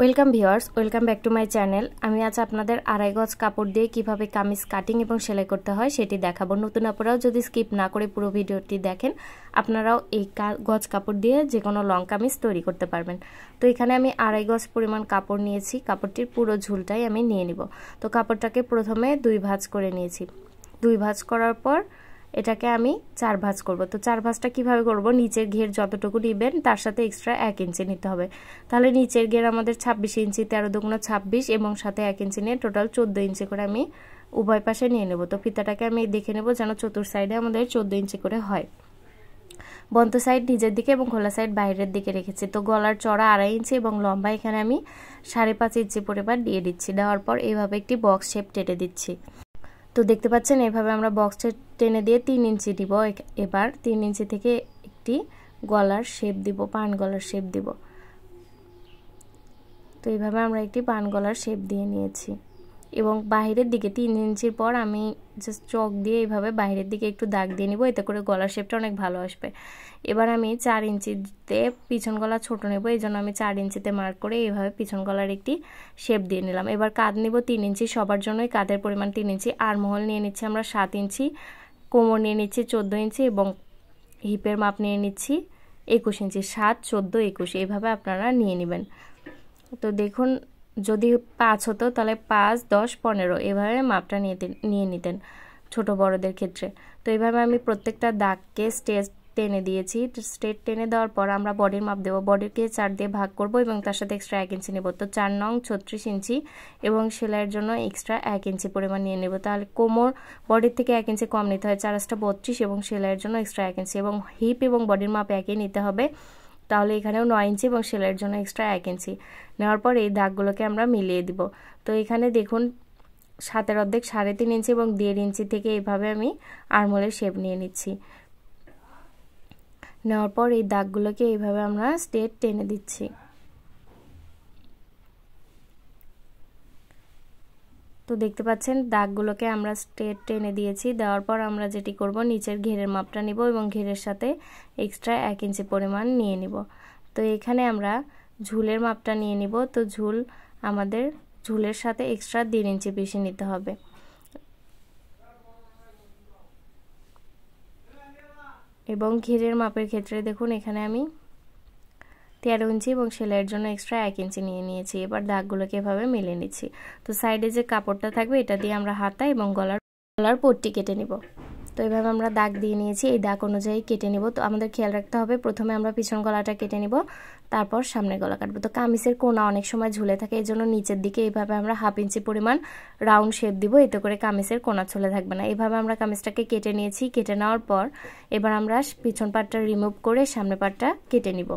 Welcome viewers, welcome back to my channel. আমি আজ আপনাদের আড়াই গজ কাপড় দিয়ে কিভাবে কামিজ কাটিং এবং সেলাই করতে হয় সেটি দেখাবো। নতুন আপুরাও যদি স্কিপ না করে পুরো ভিডিওটি দেখেন, আপনারাও এই গজ কাপড় দিয়ে যে কোনো লং কামিজ তৈরি করতে পারবেন। তো এখানে আমি আড়াই গজ পরিমাণ কাপড় নিয়েছি, কাপড়টির পুরো ঝুলটাই আমি নিয়ে নিব। তো কাপড়টাকে প্রথমে 2 ভাঁজ করে নিয়েছি। 2 ভাঁজ করার পর এটাকে আমি 4 ভাঁজ করব। তো 4 ভাঁজটা কিভাবে করব, নিচের ঘের যতটুকু নেবেন তার সাথে এক্সট্রা 1 ইঞ্চি নিতে হবে। তাহলে নিচের ঘের আমাদের 26 ইঞ্চি, 13 দুগুণ 26 এবং সাথে 1 ইঞ্চি নিয়ে টোটাল 14 ইঞ্চি করে আমি উভয় পাশে নিয়ে নেব। তো ফিতাটাকে আমি দেখে নেব যেন চতুর সাইডে আমাদের 14 ইঞ্চি করে হয়। বন্ধ সাইড নিচের দিকে এবং খোলা সাইড বাইরের দিকে রেখেছি। তো গলার চড়া 2.5 ইঞ্চি এবং লম্বা এখানে আমি 5.5 ইঞ্চি পরিমাণ দিয়ে দিচ্ছি। দেওয়ার পর এইভাবে একটি বক্স শেপ টেনে দিচ্ছি। তো দেখতে পাচ্ছেন এভাবে আমরা বক্সটা টেনে দিয়ে 3 ইঞ্চি দিব। এবার 3 ইঞ্চি থেকে একটি গলার শেপ দিব, পান গলার শেপ দিব। তো এইভাবে আমরা একটি পান গলার শেপ দিয়ে নিয়েছি এবং বাইরের দিকে 3 ইঞ্চির পর আমি জাস্ট চক দিয়ে এইভাবে বাইরের দিকে একটু দাগ দিয়ে নিব, এতে করে গলার শেপটা অনেক ভালো আসবে। এবার আমি 4 ইঞ্চিতে পিছন গলা ছোট নেব, এই জন্য আমি 4 ইঞ্চিতে মার্ক করে এইভাবে পিছন গলার একটি শেপ দিয়ে নিলাম। এবার কাঁধ নিব 3 ইঞ্চি, সবার জন্যই কাঁধের পরিমাণ 3 ইঞ্চি। আর মহল নিয়ে নিচ্ছি আমরা 7 ইঞ্চি, কোমর নিয়ে নিচ্ছি 14 ইঞ্চি এবং হিপের মাপ নিয়ে নিচ্ছি 21 ইঞ্চি। 7, 14, 21 এইভাবে আপনারা নিয়ে নেবেন। তো দেখুন, যদি 5 হতো তাহলে 5, 10, 15 এভাবে মাপটা নিয়ে নিতেন ছোট বড়দের ক্ষেত্রে। তো এইভাবে আমি প্রত্যেকটা দাগকে স্ট্রেট টেনে দিয়েছি। স্ট্রেট টেনে দেওয়ার পর আমরা বডির মাপ দেবো। বডিকে 4 দিয়ে ভাগ করব এবং তার সাথে এক্সট্রা 1 ইঞ্চি নেব। তো 4 নং 36 ইঞ্চি এবং সেলাইয়ের জন্য এক্সট্রা 1 ইঞ্চি পরিমাণ নিয়ে নেব। তাহলে কোমর বডির থেকে 1 ইঞ্চি কম নিতে হয়, 4 32 এবং সেলাইয়ের জন্য এক্সট্রা 1 ইঞ্চি এবং হিপ এবং বডির মাপ একই নিতে হবে। তাহলে এখানেও 9 ইঞ্চি এবং সেলাইয়ের জন্য এক্সট্রা 1 ইঞ্চি নেওয়ার পর এই দাগগুলোকে আমরা মিলিয়ে দিব। তো এখানে দেখুন 7-এর অর্ধেক 3.5 ইঞ্চি এবং 1.5 ইঞ্চি থেকে এইভাবে আমি আর্মহোলের শেপ নিয়ে নিচ্ছি। নেওয়ার পর এই দাগগুলোকে এইভাবে আমরা স্ট্রেট টেনে দিচ্ছি। তো দেখতে পাচ্ছেন দাগগুলোকে আমরা স্ট্রেট টেনে দিয়েছি। দেওয়ার পর আমরা যেটি করব, নিচের ঘেরের মাপটা নিব এবং ঘেরের সাথে এক্সট্রা 1 ইঞ্চি পরিমাণ নিয়ে নিব। তো এখানে আমরা ঝুলের মাপটা নিয়ে নিব। তো ঝুল আমাদের ঝুলের সাথে এক্সট্রা 1.5 ইঞ্চি বেশি নিতে হবে। এবং ঘেরের মাপের ক্ষেত্রে দেখুন এখানে আমি 13 ইঞ্চি এবং সেলাইয়ের জন্য এক্সট্রা 1 ইঞ্চি নিয়ে নিয়েছি। এবার দাগগুলোকে এভাবে মিলিয়ে নিচ্ছি। তো সাইডে যে কাপড়টা থাকবে এটা দিয়ে আমরা হাতা এবং গলার পট্টি কেটে নিব। তো এইভাবে আমরা দাগ দিয়ে নিয়েছি, এই দাগ অনুযায়ী কেটে নিব। তো আমাদের খেয়াল রাখতে হবে, প্রথমে আমরা পিছন গলাটা কেটে নিব, তারপর সামনের গলা কাটবো। তো কামিজের কোনা অনেক সময় ঝুলে থাকে, এই জন্য নিচের দিকে এইভাবে আমরা 1/2 ইঞ্চি পরিমাণ রাউন্ড শেপ দিব, এতে করে কামিজের কোনা ঝুলে থাকবে না। এইভাবে আমরা কামিজটাকে কেটে নিয়েছি। কেটে নেওয়ার পর এবার আমরা পিছন পাটটা রিমুভ করে সামনের পাটটা কেটে নিব।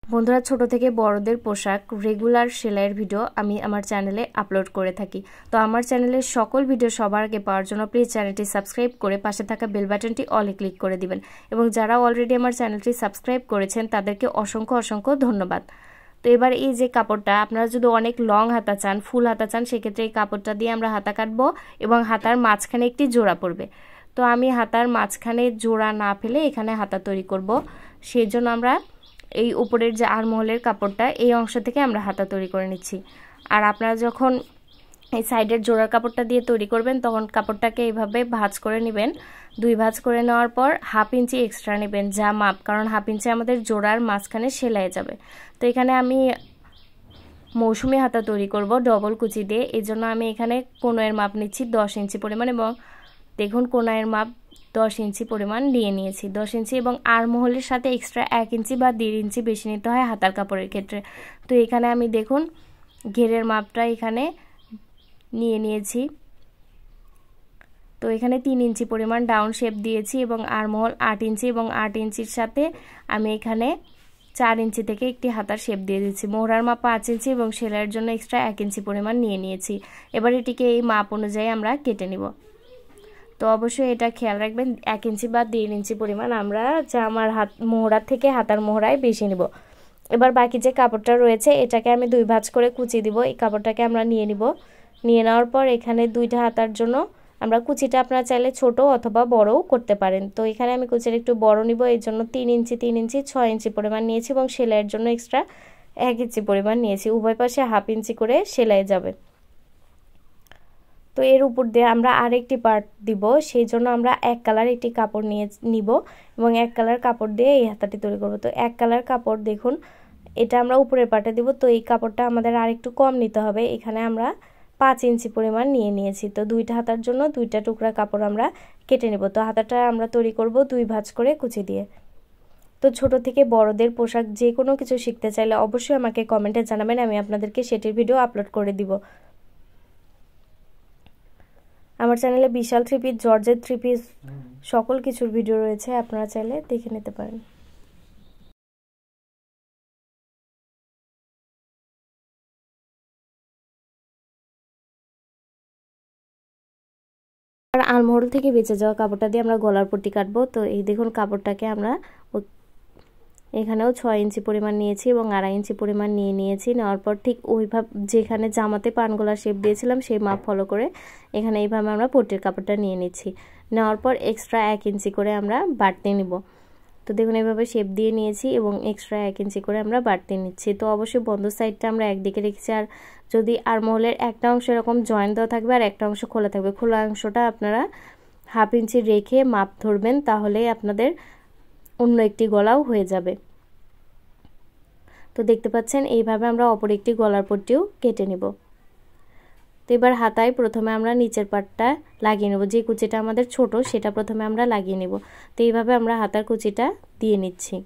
বন্ধুরা, ছোট থেকে বড়দের পোশাক রেগুলার সেলাইয়ের ভিডিও আমি আমার চ্যানেলে আপলোড করে থাকি। তো আমার চ্যানেলের সকল ভিডিও সবার আগে পাওয়ার জন্য প্লিজ চ্যানেলটি সাবস্ক্রাইব করে পাশে থাকা বেল বাটনটি অলে ক্লিক করে দিবেন। এবং যারা অলরেডি আমার চ্যানেলটি সাবস্ক্রাইব করেছেন তাদেরকে অসংখ্য অসংখ্য ধন্যবাদ। তো এবার এই যে কাপড়টা, আপনারা যদি অনেক লং হাতা চান, ফুল হাতা চান, সেক্ষেত্রে এই কাপড়টা দিয়ে আমরা হাতা কাটবো এবং হাতার মাঝখানে একটি জোড়া পড়বে। তো আমি হাতার মাঝখানে জোড়া না ফেলে এখানে হাতা তৈরি করব, সেই জন্য আমরা এই উপরের যে আর্মহোলের কাপড়টা, এই অংশ থেকে আমরা হাতা তৈরি করে নিচ্ছি। আর আপনারা যখন এই সাইডের জোড়ার কাপড়টা দিয়ে তৈরি করবেন তখন কাপড়টাকে এইভাবে ভাঁজ করে নেবেন। 2 ভাঁজ করে নেওয়ার পর 1/2 ইঞ্চি এক্সট্রা নেবেন যা মাপ, কারণ 1/2 ইঞ্চি আমাদের জোড়ার মাঝখানে সেলাই যাবে। তো এখানে আমি মৌসুমি হাতা তৈরি করব ডবল কুচি দিয়ে, এই জন্য আমি এখানে কোণের মাপ নিচ্ছি 10 ইঞ্চি পরিমাণ এবং দেখুন কোণের মাপ 10 ইঞ্চি পরিমাণ নিয়ে নিয়েছি। 10 ইঞ্চি এবং আর্মহোলের সাথে এক্সট্রা 1 ইঞ্চি বা 1.5 ইঞ্চি বেশি নিতে হয় হাতার কাপড়ের ক্ষেত্রে। তো এখানে আমি দেখুন ঘেরের মাপটা এখানে নিয়ে নিয়েছি। তো এখানে 3 ইঞ্চি পরিমাণ ডাউন শেপ দিয়েছি এবং আর্মহোল 8 ইঞ্চি এবং 8 ইঞ্চির সাথে আমি এখানে 4 ইঞ্চি থেকে একটি হাতার শেপ দিয়ে দিচ্ছি। মোহরার মাপ 5 ইঞ্চি এবং সেলাইয়ের জন্য এক্সট্রা 1 ইঞ্চি পরিমাণ নিয়ে নিয়েছি। এবার এটিকে এই মাপ অনুযায়ী আমরা কেটে নিব। তো অবশ্যই এটা খেয়াল রাখবেন 1 ইঞ্চি বা 1.5 ইঞ্চি পরিমাণ আমরা যা আমার মোহরার থেকে হাতার মোহরায় বেশি নিব। এবার বাকি যে কাপড়টা রয়েছে এটাকে আমি 2 ভাঁজ করে কুচি দিব। এই কাপড়টাকে আমরা নিয়ে নিব। নিয়ে নেওয়ার পর এখানে 2টা হাতার জন্য আমরা কুচিটা আপনারা চাইলে ছোট অথবা বড়ও করতে পারেন। তো এখানে আমি কুচিটা একটু বড় নিব, এই জন্য 3 ইঞ্চি 3 ইঞ্চি 6 ইঞ্চি পরিমাণ নিয়েছি এবং সেলাইয়ের জন্য এক্সট্রা 1 ইঞ্চি পরিমাণ নিয়েছি, উভয় পাশে হাফ ইঞ্চি করে সেলাই যাবে। তো এর উপর দিয়ে আমরা আরেকটি পার্ট দিব, সেই জন্য আমরা এক কালার একটি কাপড় নিব এবং এক কালার কাপড় দিয়ে এই হাতাটি তৈরি করব। তো এক কালার কাপড় দেখুন এটা আমরা উপরের পার্টে দিব, তো এই কাপড়টা আমাদের আরেকটু কম নিতে হবে। এখানে আমরা 5 ইঞ্চি পরিমাণ নিয়েছি। তো দুইটা হাতার জন্য দুইটা টুকরা কাপড় আমরা কেটে নেব। তো হাতাটা আমরা তৈরি করব 2 ভাঁজ করে কুচি দিয়ে। তো ছোট থেকে বড়দের পোশাক যে কোনো কিছু শিখতে চাইলে অবশ্যই আমাকে কমেন্টে জানাবেন, আমি আপনাদেরকে সেটির ভিডিও আপলোড করে দিব। আমার চ্যানেলে বিশাল 3 পিস, জর্জেট 3 পিস সকল কিছুর ভিডিও রয়েছে, আপনারা চাইলে দেখে নিতে পারেন। আর আলমোহর থেকে বেঁচে যাওয়া কাপড়টা দিয়ে আমরা গলার পট্টি কাটবো। তো এই দেখুন কাপড়টাকে আমরা এখানেও 6 ইঞ্চি পরিমাণ নিয়েছি এবং 2.5 ইঞ্চি পরিমাণ নিয়েছি। নেওয়ার পর ঠিক ওইভাবে যেখানে জামাতে পান গলার শেপ দিয়েছিলাম সেই মাপ ফলো করে এখানে এইভাবে আমরা পট্টির কাপড়টা নিয়ে নিচ্ছি। নেওয়ার পর এক্সট্রা 1 ইঞ্চি করে আমরা বাড়তি নিব। তো দেখুন এইভাবে শেপ দিয়ে নিয়েছি এবং এক্সট্রা 1 ইঞ্চি করে আমরা বাড়তি নিচ্ছি। তো অবশ্যই বন্ধ সাইডটা আমরা একদিকে রেখেছি, আর যদি আর্মহোলের একটা অংশ এরকম জয়েন্ট দেওয়া থাকবে আর একটা অংশ খোলা থাকবে, খোলা অংশটা আপনারা হাফ ইঞ্চি রেখে মাপ ধরবেন, তাহলে আপনাদের অন্য একটি গলাও হয়ে যাবে। তো দেখতে পাচ্ছেন এইভাবে আমরা অপর একটি গলার পট্টিও কেটে নেব। তো এবার হাতায় প্রথমে আমরা নিচের পাটটা লাগিয়ে নেব, যে কুচিটা আমাদের ছোট সেটা প্রথমে আমরা লাগিয়ে নেব। তো এইভাবে আমরা হাতার কুচিটা দিয়ে নিচ্ছি।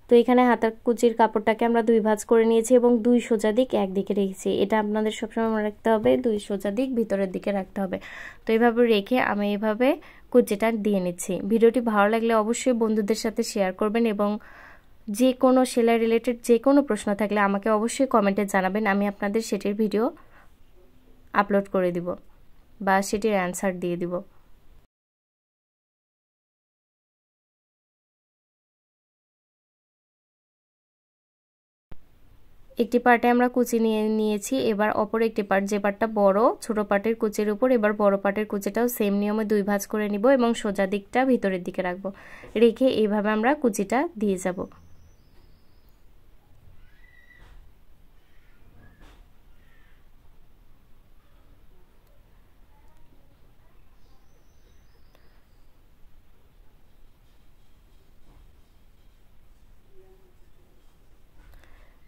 তো এখানে হাতার কুচির কাপড়টাকে আমরা 2 ভাঁজ করে নিয়েছি এবং 2 সোজা দিক একদিকে রেখেছি। এটা আপনাদের সবসময় মনে রাখতে হবে, 2 সোজা দিক ভিতরের দিকে রাখতে হবে। তো এইভাবে রেখে আমি এইভাবে কুচিটা দিয়ে নিচ্ছি। ভিডিওটি ভালো লাগলে অবশ্যই বন্ধুদের সাথে শেয়ার করবেন এবং যে কোনো সেলাই রিলেটেড যে কোনো প্রশ্ন থাকলে আমাকে অবশ্যই কমেন্টে জানাবেন, আমি আপনাদের সেটির ভিডিও আপলোড করে দিব বা সেটির অ্যান্সার দিয়ে দিব। একটি পার্টে আমরা কুচি নিয়েছি, এবার অপর একটি পার্ট, যে পার্টটা বড় ছোট পার্টের কুচির উপর এবার বড় পার্টের কুচিটাও সেম নিয়মে 2 ভাঁজ করে নিব এবং সোজা দিকটা ভিতরের দিকে রাখবো। রেখে এইভাবে আমরা কুচিটা দিয়ে যাব।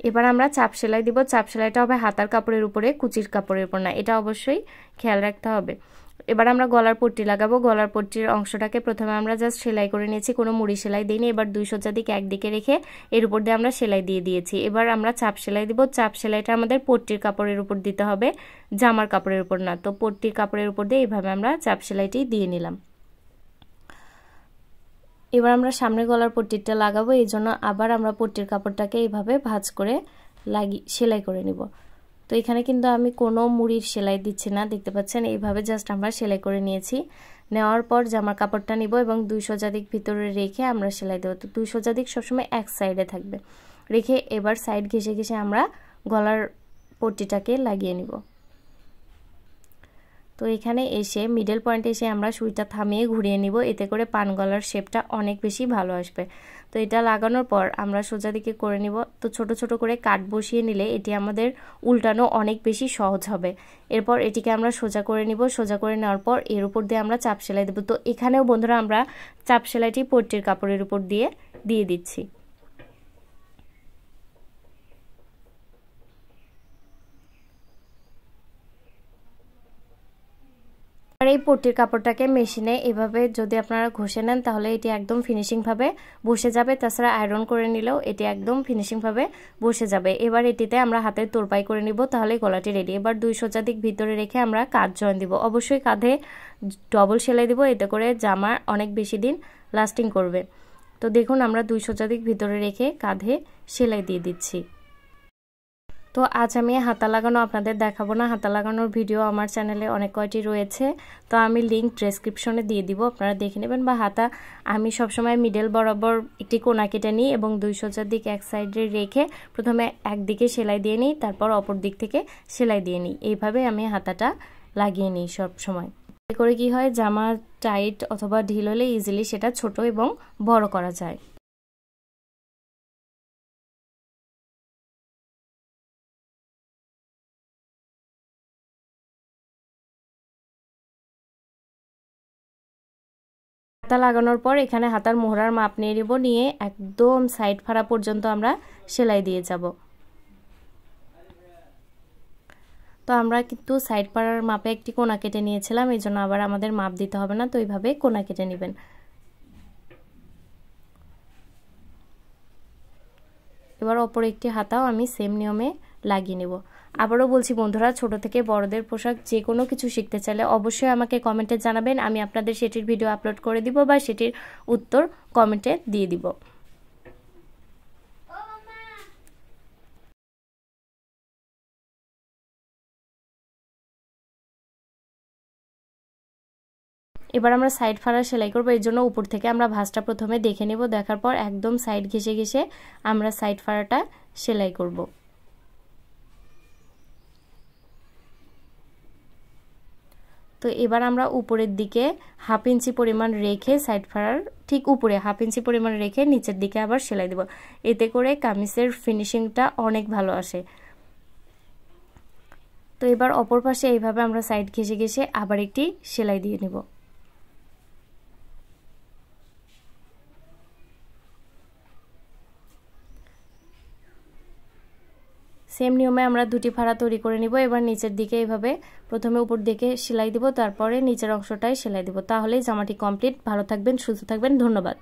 এবার আমরা চাপ সেলাই দিব। চাপ সেলাইটা হবে হাতার কাপড়ের উপরে, কুচির কাপড়ের উপর না, এটা অবশ্যই খেয়াল রাখতে হবে। এবার আমরা গলার পট্টি লাগাবো। গলার পট্টির অংশটাকে প্রথমে আমরা জাস্ট সেলাই করে নিয়েছি, কোনো মুড়ি সেলাই দিইনি। এবার 2 সোজা দিক একদিকে রেখে এর উপর দিয়ে আমরা সেলাই দিয়ে দিয়েছি। এবার আমরা চাপ সেলাই দিব। চাপ সেলাইটা আমাদের পট্টির কাপড়ের উপর দিতে হবে, জামার কাপড়ের উপর না। তো পট্টির কাপড়ের উপর দিয়ে এইভাবে আমরা চাপ সেলাইটি দিয়ে নিলাম। এবার আমরা সামনের গলার পট্টিটা লাগাবো, এই জন্য আবার আমরা পট্টির কাপড়টাকে এইভাবে ভাঁজ করে সেলাই করে নিব। তো এখানে কিন্তু আমি কোনো মুড়ির সেলাই দিচ্ছি না, দেখতে পাচ্ছেন এইভাবে জাস্ট আমরা সেলাই করে নিয়েছি। নেওয়ার পর জামার কাপড়টা নিব এবং 2 সোজা দিক ভিতরে রেখে আমরা সেলাই দেবো। তো 2 সোজা দিক সবসময় এক সাইডে থাকবে, রেখে এবার সাইড ঘেঁষে ঘেঁষে আমরা গলার পট্টিটাকে লাগিয়ে নিব। তো এখানে এসে মিডল পয়েন্টে এসে আমরা সুইটা থামিয়ে ঘুরিয়ে নিব, এতে করে পান গলার শেপটা অনেক বেশি ভালো আসবে। তো এটা লাগানোর পর আমরা সোজা দিকে করে নিব। তো ছোট ছোট করে কাট বসিয়ে নিলে এটি আমাদের উল্টানো অনেক বেশি সহজ হবে। এরপর এটিকে আমরা সোজা করে নিব। সোজা করে নেওয়ার পর এর উপর দিয়ে আমরা চাপ সেলাই দেব। তো এখানেও বন্ধুরা আমরা চাপ সেলাইটি পট্টির কাপড়ের উপর দিয়ে দিচ্ছি। আর এই পট্টির কাপড়টাকে মেশিনে এভাবে যদি আপনারা ঘষে নেন তাহলে এটি একদম ফিনিশিং ভাবে বসে যাবে। তাছাড়া আয়রন করে নিলেও এটি একদম ফিনিশিং ভাবে বসে যাবে। এবার এটিতে আমরা হাতের তোরপাই করে নিব, তাহলে গলাটি রেডি। এবার 2 সোজা দিক ভিতরে রেখে আমরা কাঁধ জয়েন দিব। অবশ্যই কাঁধে ডবল সেলাই দিব, এতে করে জামা অনেক বেশি দিন লাস্টিং করবে। তো দেখুন আমরা 2 সোজা দিক ভিতরে রেখে কাঁধে সেলাই দিয়ে দিচ্ছি। তো আজ আমি হাতা লাগানো আপনাদের দেখাবো না, হাতা লাগানোর ভিডিও আমার চ্যানেলে অনেক কয়টি রয়েছে, তো আমি লিংক ডেসক্রিপশনে দিয়ে দিব, আপনারা দেখে নেবেন। বা হাতা আমি সবসময় মিডল বরাবর একটি কোনা কেটে নিই এবং 2 সোজার দিক এক সাইডে রেখে প্রথমে একদিকে সেলাই দিয়ে নিই, তারপর অপর দিক থেকে সেলাই দিয়ে নিই। এইভাবে আমি হাতাটা লাগিয়ে নিই সব সময়। এতে করে কি হয়, জামা টাইট অথবা ঢিল হলে ইজিলি সেটা ছোট এবং বড় করা যায়। হাতা লাগানোর পর এখানে হাতার মোহরার মাপ নিয়ে নেব, নিয়ে একদম সাইড ফাড়া পর্যন্ত আমরা সেলাই দিয়ে যাব। তো আমরা কিন্তু সাইড ফাড়ার মাপে একটি কোনা কেটে নিয়েছিলাম, এই জন্য আবার আমাদের মাপ দিতে হবে না। তো এইভাবে কোনা কেটে নেবেন। এবার অপর একটি হাতাও আমি সেম নিয়মে লাগিয়ে নেব। আবারও বলছি বন্ধুরা, ছোট থেকে বড়দের পোশাক যে কোনো কিছু শিখতে চাইলে অবশ্যই আমাকে কমেন্টে জানাবেন, আমি আপনাদের সেটির ভিডিও আপলোড করে দিব বা সেটির উত্তর কমেন্টে দিয়ে দিব। এবার আমরা সাইড ফাড়া সেলাই করব, এর জন্য উপর থেকে আমরা ভাঁজটা প্রথমে দেখে নেব, দেখার পর একদম সাইড ঘেঁষে ঘেঁষে আমরা সাইড ফাড়াটা সেলাই করব। তো এবার আমরা উপরের দিকে 1/2 ইঞ্চি পরিমাণ রেখে সাইড ফাড়ার ঠিক উপরে 1/2 ইঞ্চি পরিমাণ রেখে নিচের দিকে আবার সেলাই দেব, এতে করে কামিজের ফিনিশিংটা অনেক ভালো আসে। তো এবার অপর পাশে এইভাবে আমরা সাইড ঘেঁষে ঘেঁষে আবার একটি সেলাই দিয়ে নেব। সেম নিয়মে আমরা দুটি ফাড়া তৈরি করে নিব। এবার নিচের দিকে এইভাবে প্রথমে উপর দিকে সেলাই দিব, তারপরে নিচের অংশটায় সেলাই দিব, তাহলেই জামাটি কমপ্লিট। ভালো থাকবেন, সুস্থ থাকবেন, ধন্যবাদ।